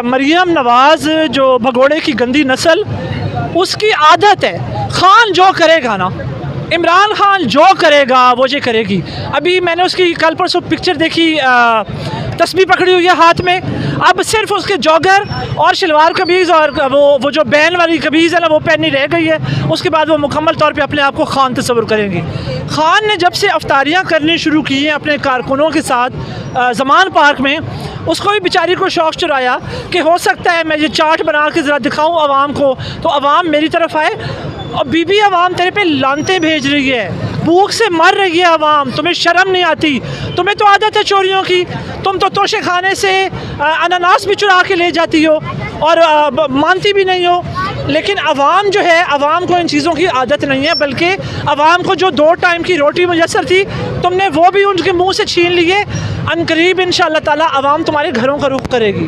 मरियम नवाज़ जो भगोड़े की गंदी नस्ल, उसकी आदत है खान जो करेगा ना, इमरान खान जो करेगा वो ये करेगी। अभी मैंने उसकी कल परसों पिक्चर देखी, तस्बीह पकड़ी हुई है हाथ में। अब सिर्फ उसके जॉगर और शलवार कमीज़ और वो जो बैन वाली कमीज़ है ना वो पहनी रह गई है। उसके बाद वो मुकम्मल तौर पे अपने आप को खान तस्वुर करेंगी। खान ने जब से अफ्तारियाँ करनी शुरू की हैं अपने कारकुनों के साथ ज़मान पार्क में, उसको भी बेचारी को शौक़ चुराया कि हो सकता है मैं ये चार्ट बना के ज़रा दिखाऊँ आवाम को, तो आवाम मेरी तरफ आए। और बीबी आवाम तेरे पे लानतें भेज रही है, भूख से मर रही है आवाम, तुम्हें शर्म नहीं आती? तुम्हें तो आदत है चोरियों की, तुम तो तोशे खाने से अनानास भी चुरा के ले जाती हो और मानती भी नहीं हो। लेकिन आवाम जो है, आवाम को इन चीज़ों की आदत नहीं है, बल्कि आवाम को जो 2 टाइम की रोटी मुयस्सर थी तुमने वो भी उनके मुँह से छीन लिए। अनकरीब इंशाअल्लाह ताला आवाम तुम्हारे घरों का रुख करेगी।